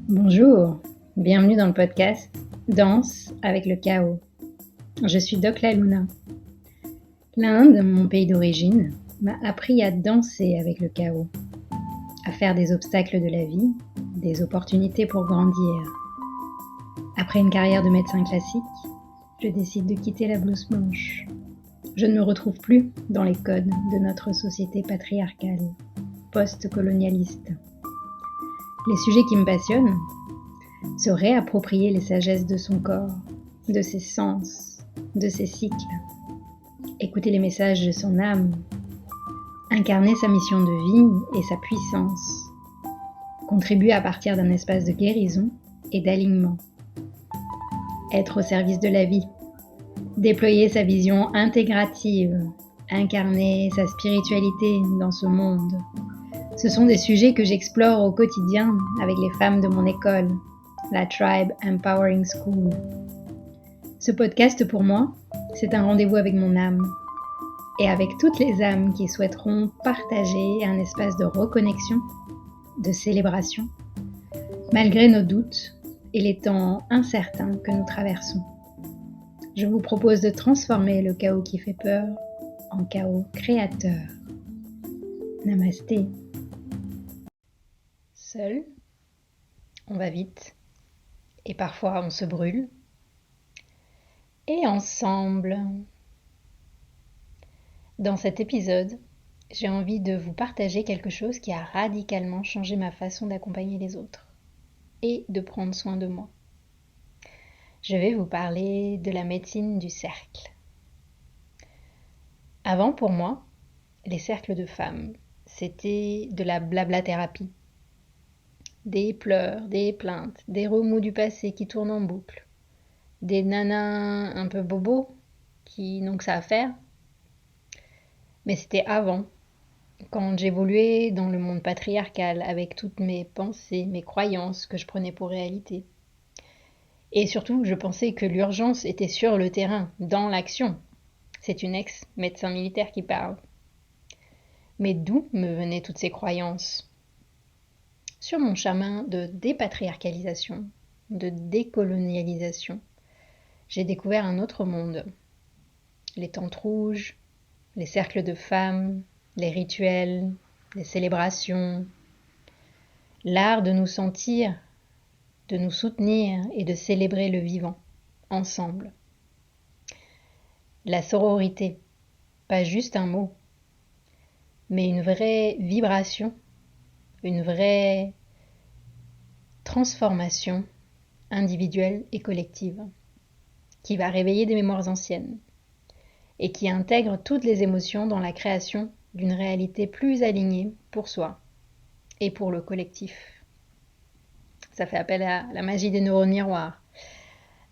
Bonjour, bienvenue dans le podcast Danse avec le chaos. Je suis Doc La Luna. L'Inde, mon pays d'origine, m'a appris à danser avec le chaos, à faire des obstacles de la vie, des opportunités pour grandir. Après une carrière de médecin classique, je décide de quitter la blouse blanche. Je ne me retrouve plus dans les codes de notre société patriarcale, post-colonialiste. Les sujets qui me passionnent, se réapproprier les sagesses de son corps, de ses sens, de ses cycles, écouter les messages de son âme, incarner sa mission de vie et sa puissance, contribuer à partir d'un espace de guérison et d'alignement, être au service de la vie, déployer sa vision intégrative, incarner sa spiritualité dans ce monde. Ce sont des sujets que j'explore au quotidien avec les femmes de mon école, la Tribe Empowering School. Ce podcast pour moi, c'est un rendez-vous avec mon âme et avec toutes les âmes qui souhaiteront partager un espace de reconnexion, de célébration, malgré nos doutes et les temps incertains que nous traversons. Je vous propose de transformer le chaos qui fait peur en chaos créateur. Namasté. Seul, on va vite. Et parfois on se brûle. Et ensemble. Dans cet épisode, j'ai envie de vous partager quelque chose qui a radicalement changé ma façon d'accompagner les autres et de prendre soin de moi. Je vais vous parler de la médecine du cercle. Avant, pour moi, les cercles de femmes, c'était de la blabla-thérapie. Des pleurs, des plaintes, des remous du passé qui tournent en boucle. Des nanas un peu bobos qui n'ont que ça à faire. Mais c'était avant, quand j'évoluais dans le monde patriarcal avec toutes mes pensées, mes croyances que je prenais pour réalité. Et surtout, je pensais que l'urgence était sur le terrain, dans l'action. C'est une ex-médecin militaire qui parle. Mais d'où me venaient toutes ces croyances ? Sur mon chemin de dépatriarcalisation, de décolonialisation, j'ai découvert un autre monde. Les tentes rouges, les cercles de femmes, les rituels, les célébrations, l'art de nous sentir, de nous soutenir et de célébrer le vivant, ensemble. La sororité, pas juste un mot, mais une vraie vibration, une vraie transformation individuelle et collective, qui va réveiller des mémoires anciennes et qui intègre toutes les émotions dans la création d'une réalité plus alignée pour soi et pour le collectif. Ça fait appel à la magie des neurones miroirs,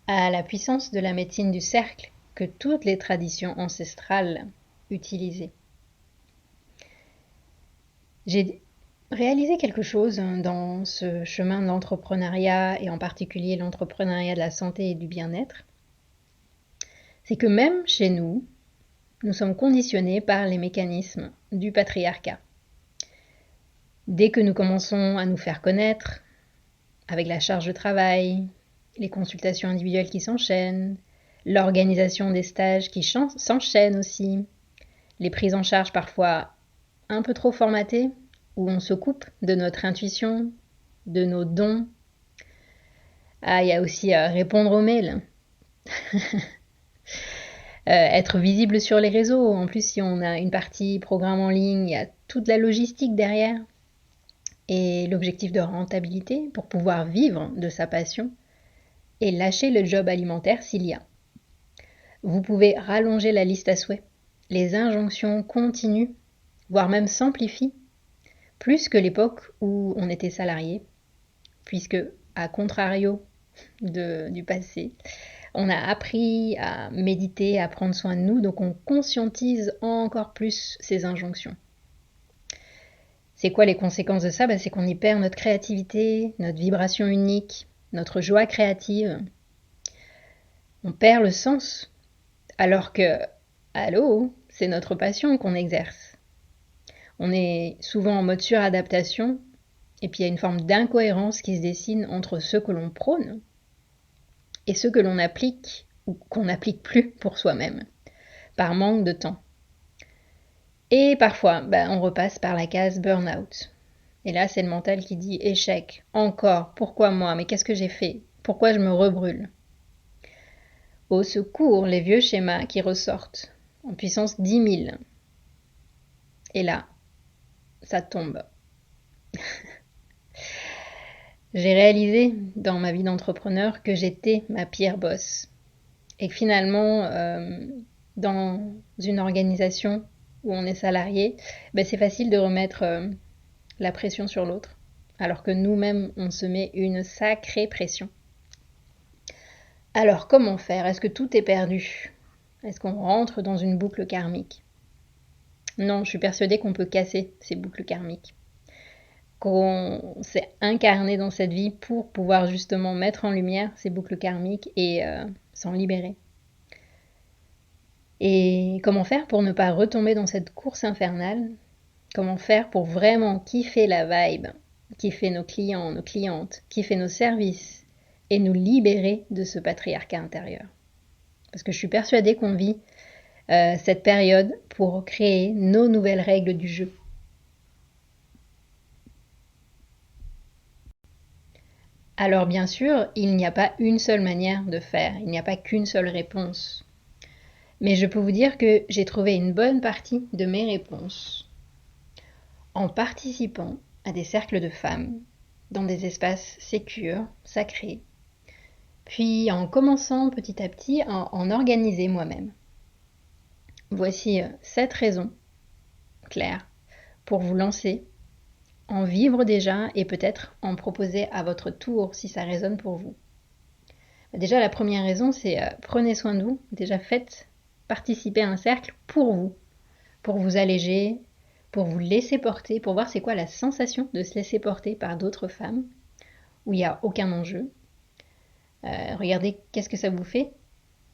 à la puissance de la médecine du cercle que toutes les traditions ancestrales utilisaient. J'ai réalisé quelque chose dans ce chemin de l'entrepreneuriat et en particulier l'entrepreneuriat de la santé et du bien-être. C'est que même chez nous, nous sommes conditionnés par les mécanismes du patriarcat. Dès que nous commençons à nous faire connaître, avec la charge de travail, les consultations individuelles qui s'enchaînent, l'organisation des stages qui s'enchaînent aussi, les prises en charge parfois un peu trop formatées, où on se coupe de notre intuition, de nos dons. Ah, il y a aussi répondre aux mails. Être visible sur les réseaux. En plus, si on a une partie programme en ligne, il y a toute la logistique derrière. Et l'objectif de rentabilité pour pouvoir vivre de sa passion et lâcher le job alimentaire s'il y a. Vous pouvez rallonger la liste à souhait. Les injonctions continuent, voire même s'amplifient, plus que l'époque où on était salarié, puisque, à contrario du passé, on a appris à méditer, à prendre soin de nous, donc on conscientise encore plus ces injonctions. C'est quoi les conséquences de ça ? C'est qu'on y perd notre créativité, notre vibration unique, notre joie créative. On perd le sens, alors que, allô, c'est notre passion qu'on exerce. On est souvent en mode suradaptation Et puis il y a une forme d'incohérence qui se dessine entre ce que l'on prône et ce que l'on applique ou qu'on n'applique plus pour soi-même, par manque de temps. Et parfois, on repasse par la case burn-out. Et là, c'est le mental qui dit échec, encore, pourquoi moi, mais qu'est-ce que j'ai fait? Pourquoi je me rebrûle? Au secours, les vieux schémas qui ressortent, en puissance 10 000. Et là, ça tombe. J'ai réalisé dans ma vie d'entrepreneur que j'étais ma pire boss. Et que finalement, dans une organisation où on est salarié, c'est facile de remettre la pression sur l'autre. Alors que nous-mêmes, on se met une sacrée pression. Alors comment faire? Est-ce que tout est perdu? Est-ce qu'on rentre dans une boucle karmique? Non, je suis persuadée qu'on peut casser ces boucles karmiques. Qu'on s'est incarné dans cette vie pour pouvoir justement mettre en lumière ces boucles karmiques et s'en libérer. Et comment faire pour ne pas retomber dans cette course infernale? Comment faire pour vraiment kiffer la vibe, kiffer nos clients, nos clientes, kiffer nos services et nous libérer de ce patriarcat intérieur? Parce que je suis persuadée qu'on vit cette période pour créer nos nouvelles règles du jeu. Alors bien sûr, il n'y a pas une seule manière de faire, il n'y a pas qu'une seule réponse. Mais je peux vous dire que j'ai trouvé une bonne partie de mes réponses en participant à des cercles de femmes, dans des espaces sécures, sacrés, puis en commençant petit à petit à en organiser moi-même. Voici 7 raisons claires pour vous lancer, en vivre déjà et peut-être en proposer à votre tour si ça résonne pour vous. Déjà, la première raison, c'est prenez soin de vous. Déjà, faites participer à un cercle pour vous alléger, pour vous laisser porter, pour voir c'est quoi la sensation de se laisser porter par d'autres femmes, où il n'y a aucun enjeu. Regardez qu'est-ce que ça vous fait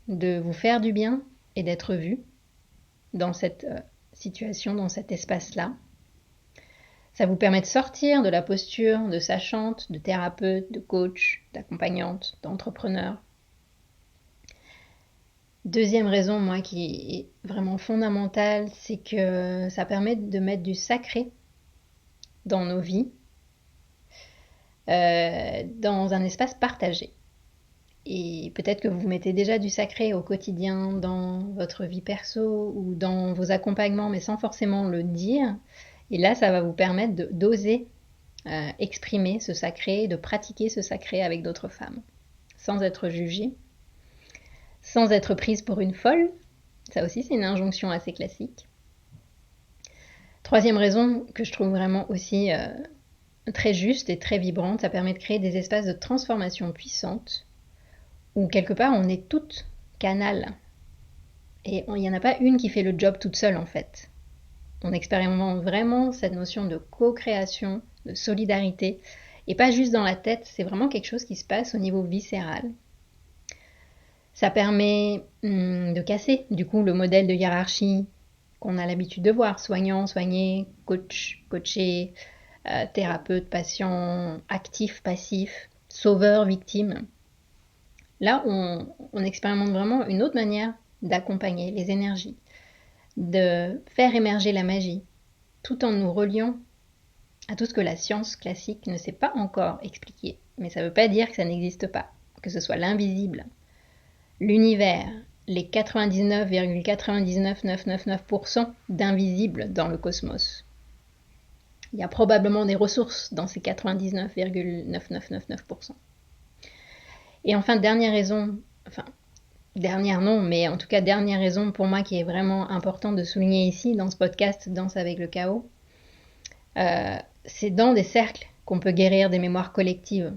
de vous faire du bien et d'être vu dans cette situation, dans cet espace-là. Ça vous permet de sortir de la posture de sachante, de thérapeute, de coach, d'accompagnante, d'entrepreneur. Deuxième raison, moi, qui est vraiment fondamentale, c'est que ça permet de mettre du sacré dans nos vies, dans un espace partagé. Et peut-être que vous mettez déjà du sacré au quotidien dans votre vie perso ou dans vos accompagnements, mais sans forcément le dire. Et là, ça va vous permettre d'oser exprimer ce sacré, de pratiquer ce sacré avec d'autres femmes, sans être jugée, sans être prise pour une folle. Ça aussi, c'est une injonction assez classique. Troisième raison que je trouve vraiment aussi très juste et très vibrante, ça permet de créer des espaces de transformation puissantes où quelque part on est toutes canal. Et il n'y en a pas une qui fait le job toute seule en fait. On expérimente vraiment cette notion de co-création, de solidarité, et pas juste dans la tête, c'est vraiment quelque chose qui se passe au niveau viscéral. Ça permet de casser du coup le modèle de hiérarchie qu'on a l'habitude de voir, soignant, soigné, coach, coaché, thérapeute, patient, actif, passif, sauveur, victime. Là, on expérimente vraiment une autre manière d'accompagner les énergies, de faire émerger la magie, tout en nous reliant à tout ce que la science classique ne sait pas encore expliquer. Mais ça ne veut pas dire que ça n'existe pas, que ce soit l'invisible, l'univers, les 99,99999% d'invisibles dans le cosmos. Il y a probablement des ressources dans ces 99,9999%. Et enfin, dernière raison, dernière non, mais en tout cas dernière raison pour moi qui est vraiment importante de souligner ici dans ce podcast Danse avec le chaos, c'est dans des cercles qu'on peut guérir des mémoires collectives,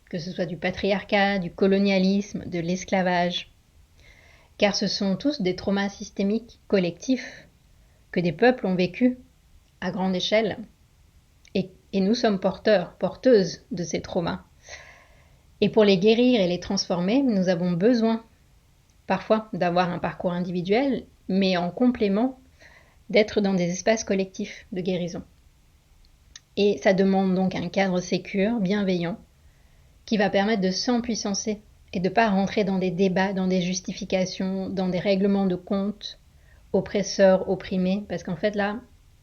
que ce soit du patriarcat, du colonialisme, de l'esclavage, car ce sont tous des traumas systémiques collectifs que des peuples ont vécu à grande échelle, et nous sommes porteuses de ces traumas. Et pour les guérir et les transformer, nous avons besoin parfois d'avoir un parcours individuel, mais en complément d'être dans des espaces collectifs de guérison. Et ça demande donc un cadre sécure, bienveillant, qui va permettre de s'empuissancer et de ne pas rentrer dans des débats, dans des justifications, dans des règlements de compte, oppresseurs, opprimés, parce qu'en fait là,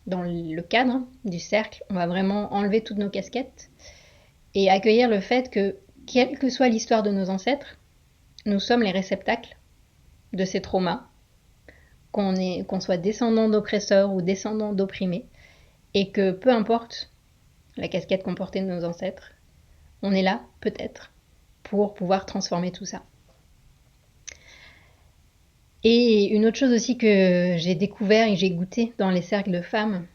dans le cadre du cercle, on va vraiment enlever toutes nos casquettes et accueillir le fait que, quelle que soit l'histoire de nos ancêtres, nous sommes les réceptacles de ces traumas, qu'on soit descendant d'oppresseurs ou descendant d'opprimés, et que peu importe la casquette qu'ont portée nos ancêtres, on est là, peut-être, pour pouvoir transformer tout ça. Et une autre chose aussi que j'ai découvert et j'ai goûté dans les cercles de femmes,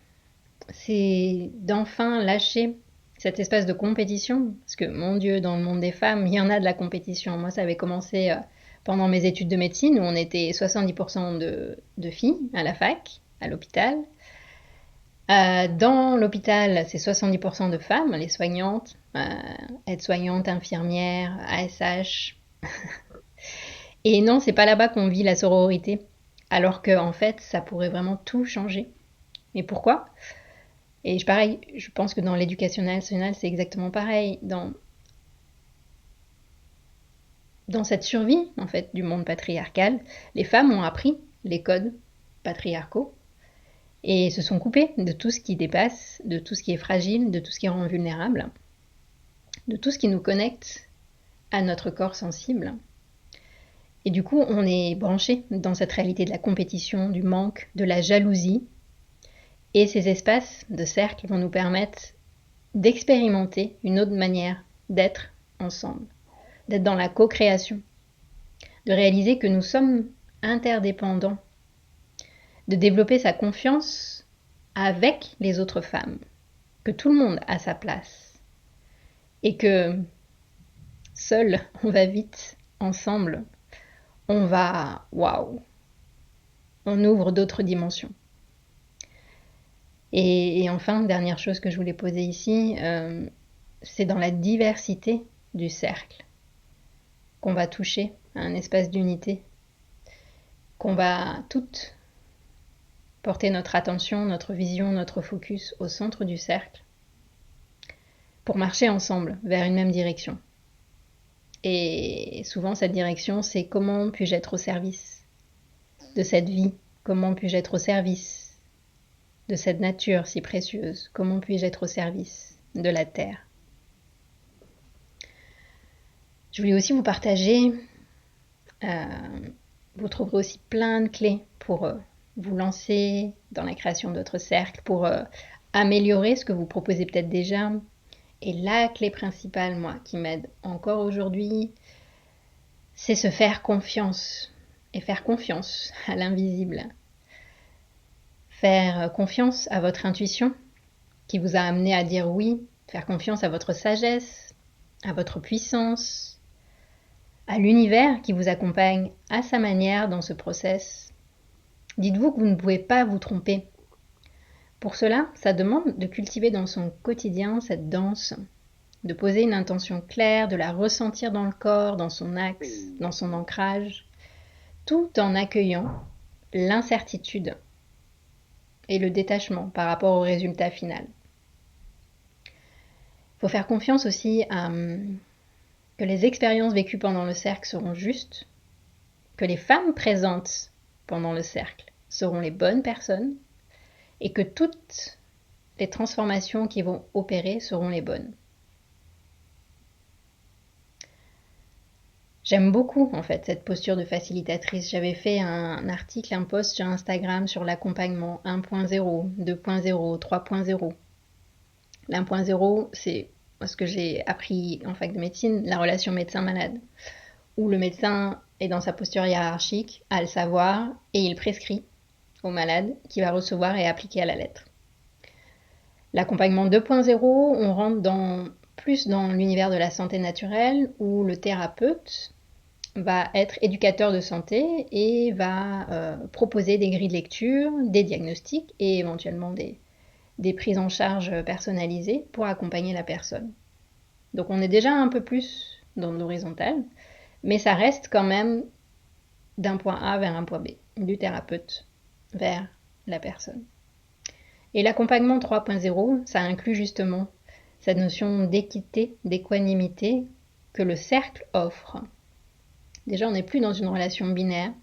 c'est d'enfin lâcher cette espèce de compétition, parce que mon Dieu, dans le monde des femmes, il y en a de la compétition. Moi, ça avait commencé pendant mes études de médecine, où on était 70% de filles à la fac, à l'hôpital. Dans l'hôpital, c'est 70% de femmes, les soignantes, aides-soignantes, infirmières, ASH. Et non, c'est pas là-bas qu'on vit la sororité, alors que en fait, ça pourrait vraiment tout changer. Mais pourquoi? Et pareil, je pense que dans l'éducation nationale, c'est exactement pareil. Dans cette survie, en fait, du monde patriarcal, les femmes ont appris les codes patriarcaux et se sont coupées de tout ce qui dépasse, de tout ce qui est fragile, de tout ce qui rend vulnérable, de tout ce qui nous connecte à notre corps sensible. Et du coup, on est branché dans cette réalité de la compétition, du manque, de la jalousie. Et ces espaces de cercle vont nous permettre d'expérimenter une autre manière d'être ensemble, d'être dans la co-création, de réaliser que nous sommes interdépendants, de développer sa confiance avec les autres femmes, que tout le monde a sa place et que seul on va vite, ensemble on va, waouh, on ouvre d'autres dimensions. Et enfin, dernière chose que je voulais poser ici, c'est dans la diversité du cercle qu'on va toucher à un espace d'unité, qu'on va toutes porter notre attention, notre vision, notre focus au centre du cercle pour marcher ensemble vers une même direction. Et souvent, cette direction, c'est comment puis-je être au service de cette vie? Comment puis-je être au service de cette nature si précieuse? Comment puis-je être au service de la terre? Je voulais aussi vous partager, vous trouverez aussi plein de clés pour vous lancer dans la création d'autres cercles, pour améliorer ce que vous proposez peut-être déjà. Et la clé principale, moi, qui m'aide encore aujourd'hui, c'est se faire confiance. Et faire confiance à l'invisible. Faire confiance à votre intuition, qui vous a amené à dire oui. Faire confiance à votre sagesse, à votre puissance, à l'univers qui vous accompagne à sa manière dans ce process. Dites-vous que vous ne pouvez pas vous tromper. Pour cela, ça demande de cultiver dans son quotidien cette danse, de poser une intention claire, de la ressentir dans le corps, dans son axe, dans son ancrage, tout en accueillant l'incertitude et le détachement par rapport au résultat final. Il faut faire confiance aussi à que les expériences vécues pendant le cercle seront justes, que les femmes présentes pendant le cercle seront les bonnes personnes et que toutes les transformations qui vont opérer seront les bonnes. J'aime beaucoup en fait cette posture de facilitatrice. J'avais fait un article, un post sur Instagram sur l'accompagnement 1.0, 2.0, 3.0. L'1.0, c'est ce que j'ai appris en fac de médecine, la relation médecin-malade, où le médecin est dans sa posture hiérarchique, a le savoir et il prescrit au malade qui va recevoir et appliquer à la lettre. L'accompagnement 2.0, on rentre plus dans l'univers de la santé naturelle où le thérapeute va être éducateur de santé et va proposer des grilles de lecture, des diagnostics et éventuellement des prises en charge personnalisées pour accompagner la personne. Donc on est déjà un peu plus dans l'horizontal, mais ça reste quand même d'un point A vers un point B, du thérapeute vers la personne. Et l'accompagnement 3.0, ça inclut justement cette notion d'équité, d'équanimité que le cercle offre. Déjà, on n'est plus dans une relation binaire,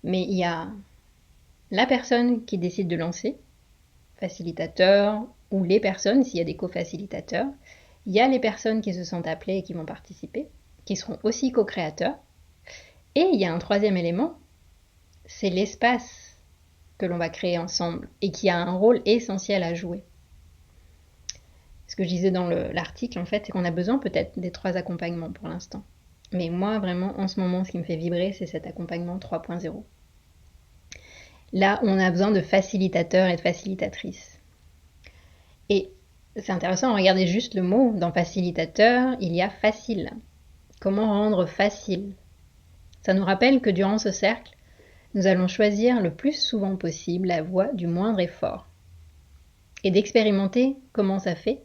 mais il y a la personne qui décide de lancer, facilitateur, ou les personnes, s'il y a des co-facilitateurs. Il y a les personnes qui se sentent appelées et qui vont participer, qui seront aussi co-créateurs. Et il y a un troisième élément, c'est l'espace que l'on va créer ensemble et qui a un rôle essentiel à jouer. Ce que je disais dans l'article, en fait, c'est qu'on a besoin peut-être des 3 accompagnements pour l'instant. Mais moi, vraiment, en ce moment, ce qui me fait vibrer, c'est cet accompagnement 3.0. Là, on a besoin de facilitateurs et de facilitatrices. Et c'est intéressant, regardez juste le mot. Dans facilitateur, il y a facile. Comment rendre facile? Ça nous rappelle que durant ce cercle, nous allons choisir le plus souvent possible la voie du moindre effort. Et d'expérimenter comment ça fait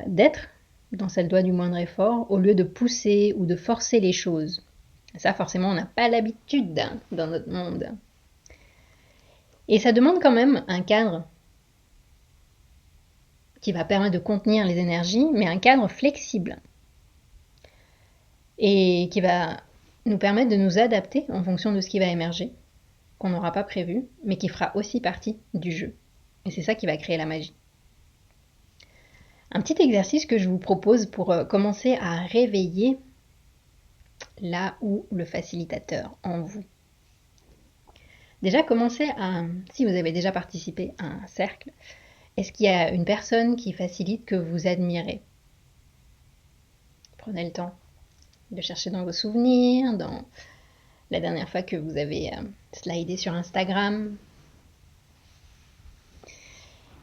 d'être dans cette voie du moindre effort au lieu de pousser ou de forcer les choses. Ça, forcément, on n'a pas l'habitude dans notre monde. Et ça demande quand même un cadre qui va permettre de contenir les énergies, mais un cadre flexible. Et qui va nous permettre de nous adapter en fonction de ce qui va émerger, qu'on n'aura pas prévu, mais qui fera aussi partie du jeu. Et c'est ça qui va créer la magie. Un petit exercice que je vous propose pour commencer à réveiller là où le facilitateur en vous. Déjà, commencez à, si vous avez déjà participé à un cercle, est-ce qu'il y a une personne qui facilite que vous admirez? Prenez le temps de chercher dans vos souvenirs, dans la dernière fois que vous avez slidé sur Instagram.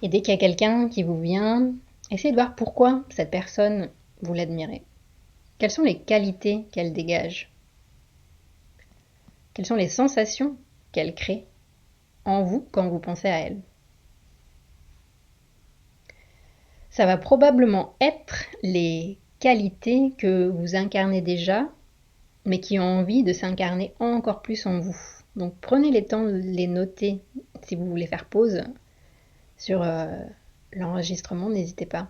Et dès qu'il y a quelqu'un qui vous vient, essayez de voir pourquoi cette personne, vous l'admirez. Quelles sont les qualités qu'elle dégage? Quelles sont les sensations qu'elle crée en vous quand vous pensez à elle? Ça va probablement être les qualités que vous incarnez déjà, mais qui ont envie de s'incarner encore plus en vous. Donc prenez le temps de les noter. Si vous voulez faire pause sur l'enregistrement, n'hésitez pas.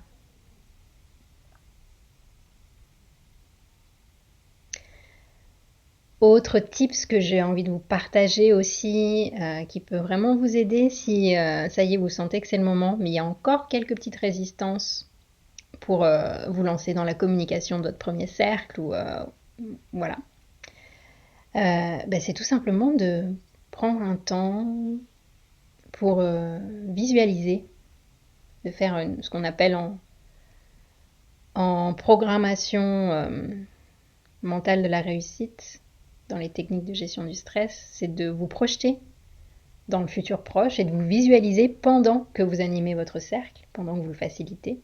Autre tips que j'ai envie de vous partager aussi, qui peut vraiment vous aider si ça y est, vous sentez que c'est le moment, mais il y a encore quelques petites résistances pour vous lancer dans la communication de votre premier cercle, ou voilà. C'est tout simplement de prendre un temps pour visualiser, de faire ce qu'on appelle en programmation mentale de la réussite, dans les techniques de gestion du stress, c'est de vous projeter dans le futur proche et de vous visualiser pendant que vous animez votre cercle, pendant que vous le facilitez.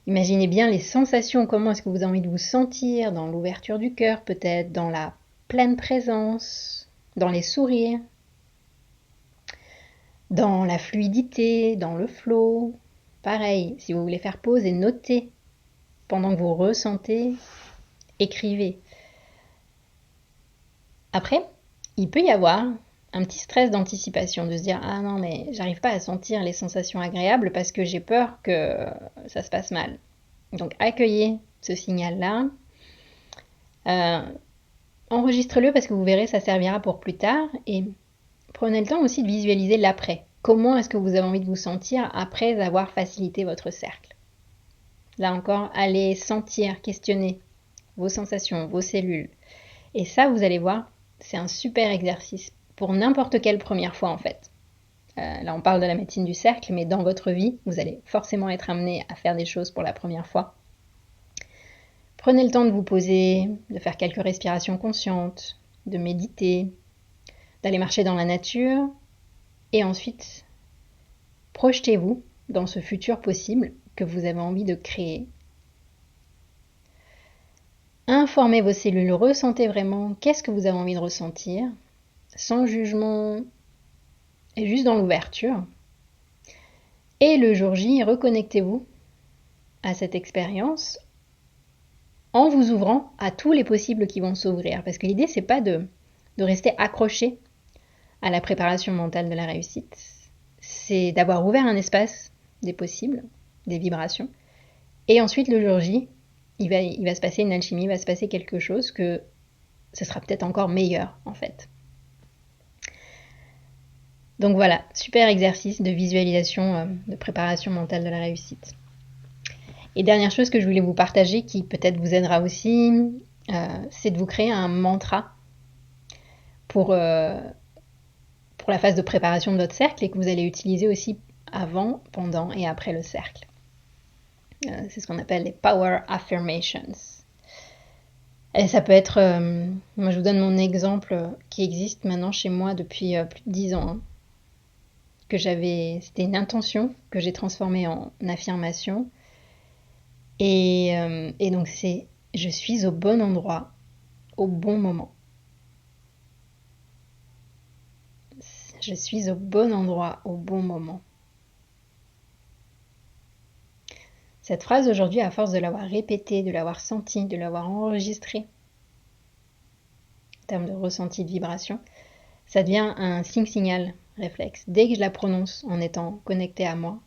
Imaginez bien les sensations, comment est-ce que vous avez envie de vous sentir, dans l'ouverture du cœur peut-être, dans la pleine présence, dans les sourires, dans la fluidité, dans le flow. Pareil, si vous voulez faire pause et noter pendant que vous ressentez, écrivez. Après, il peut y avoir un petit stress d'anticipation, de se dire « Ah non, mais j'arrive pas à sentir les sensations agréables parce que j'ai peur que ça se passe mal. » Donc accueillez ce signal-là. Enregistrez-le parce que vous verrez, ça servira pour plus tard. Et prenez le temps aussi de visualiser l'après. Comment est-ce que vous avez envie de vous sentir après avoir facilité votre cercle? Là encore, allez sentir, questionner vos sensations, vos cellules. Et ça, vous allez voir, c'est un super exercice pour n'importe quelle première fois en fait. Là, on parle de la médecine du cercle, mais dans votre vie, vous allez forcément être amené à faire des choses pour la première fois. Prenez le temps de vous poser, de faire quelques respirations conscientes, de méditer, d'aller marcher dans la nature, et ensuite, projetez-vous dans ce futur possible que vous avez envie de créer. Informez vos cellules, ressentez vraiment qu'est-ce que vous avez envie de ressentir, sans jugement et juste dans l'ouverture. Et le jour J, reconnectez-vous à cette expérience en vous ouvrant à tous les possibles qui vont s'ouvrir. Parce que l'idée, c'est pas de rester accroché à la préparation mentale de la réussite. c'est d'avoir ouvert un espace des possibles, des vibrations. Et ensuite, le jour J, il va se passer une alchimie, il va se passer quelque chose que ce sera peut-être encore meilleur, en fait. Donc voilà, super exercice de visualisation, de préparation mentale de la réussite. Et dernière chose que je voulais vous partager, qui peut-être vous aidera aussi, c'est de vous créer un mantra pour la phase de préparation de votre cercle et que vous allez utiliser aussi avant, pendant et après le cercle. C'est ce qu'on appelle les Power Affirmations. Et ça peut être, moi je vous donne mon exemple qui existe maintenant chez moi depuis plus de 10 ans. C'était une intention que j'ai transformée en affirmation. Et donc c'est « Je suis au bon endroit, au bon moment ». Je suis au bon endroit, au bon moment. Cette phrase aujourd'hui, à force de l'avoir répétée, de l'avoir sentie, de l'avoir enregistrée, en termes de ressenti, de vibration, ça devient un signal réflexe. Dès que je la prononce en étant connectée à moi,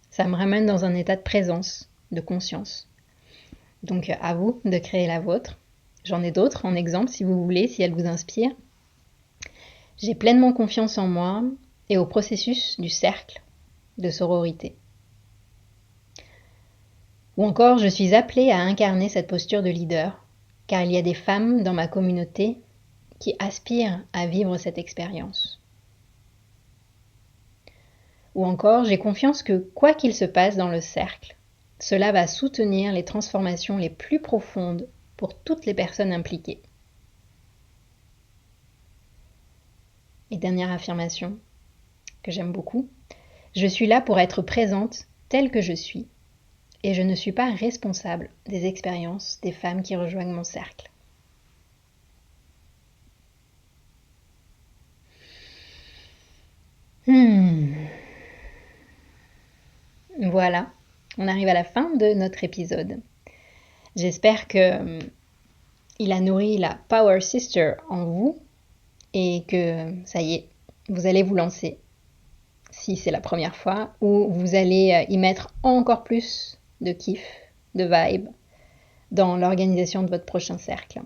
ça me ramène dans un état de présence, de conscience. Donc à vous de créer la vôtre. J'en ai d'autres en exemple si vous voulez, si elles vous inspirent. J'ai pleinement confiance en moi et au processus du cercle de sororité. Ou encore, je suis appelée à incarner cette posture de leader, car il y a des femmes dans ma communauté qui aspirent à vivre cette expérience. Ou encore, j'ai confiance que quoi qu'il se passe dans le cercle, cela va soutenir les transformations les plus profondes pour toutes les personnes impliquées. Et dernière affirmation que j'aime beaucoup, je suis là pour être présente telle que je suis et je ne suis pas responsable des expériences des femmes qui rejoignent mon cercle. Voilà, on arrive à la fin de notre épisode. J'espère que il a nourri la Power Sister en vous et que ça y est, vous allez vous lancer si c'est la première fois ou vous allez y mettre encore plus de kiff, de vibe dans l'organisation de votre prochain cercle.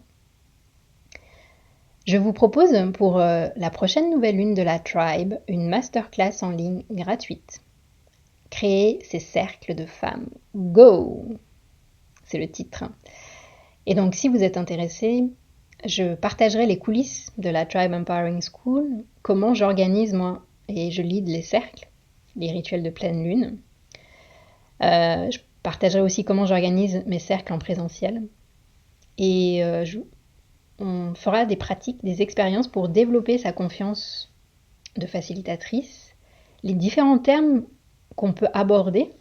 Je vous propose pour la prochaine nouvelle lune de la Tribe une masterclass en ligne gratuite. Créer ces cercles de femmes. Go! C'est le titre. Et donc si vous êtes intéressé, je partagerai les coulisses de la Tribe Empowering School, comment j'organise moi et je lead les cercles, les rituels de pleine lune. Je partagerai aussi comment j'organise mes cercles en présentiel. Et on fera des pratiques, des expériences pour développer sa confiance de facilitatrice, les différents termes qu'on peut aborder,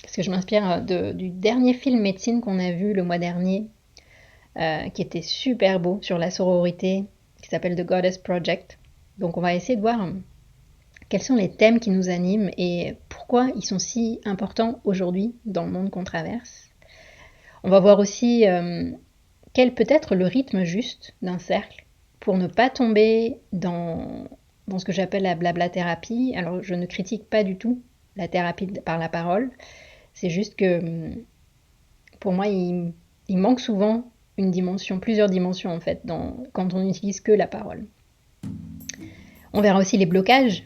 parce que je m'inspire du dernier film médecine qu'on a vu le mois dernier, qui était super beau sur la sororité, qui s'appelle The Goddess Project. Donc on va essayer de voir quels sont les thèmes qui nous animent et pourquoi ils sont si importants aujourd'hui dans le monde qu'on traverse. On va voir aussi quel peut être le rythme juste d'un cercle pour ne pas tomber dans ce que j'appelle la blabla thérapie. Alors je ne critique pas du tout la thérapie par la parole, c'est juste que pour moi il manque souvent une dimension, plusieurs dimensions en fait, quand on n'utilise que la parole. On verra aussi les blocages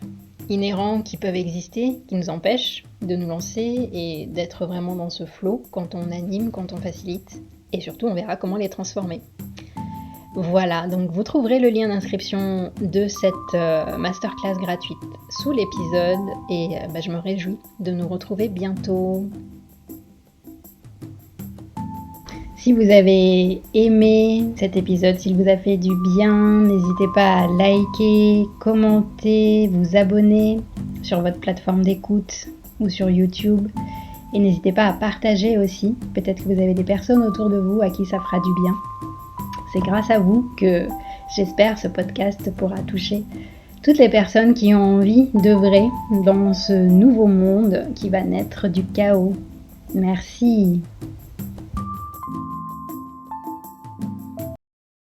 inhérents qui peuvent exister, qui nous empêchent de nous lancer et d'être vraiment dans ce flow quand on anime, quand on facilite. Et surtout, on verra comment les transformer. Voilà, donc vous trouverez le lien d'inscription de cette masterclass gratuite sous l'épisode et je me réjouis de nous retrouver bientôt. Si vous avez aimé cet épisode, s'il vous a fait du bien, n'hésitez pas à liker, commenter, vous abonner sur votre plateforme d'écoute ou sur YouTube. Et n'hésitez pas à partager aussi. Peut-être que vous avez des personnes autour de vous à qui ça fera du bien. C'est grâce à vous que j'espère ce podcast pourra toucher toutes les personnes qui ont envie d'œuvrer dans ce nouveau monde qui va naître du chaos. Merci.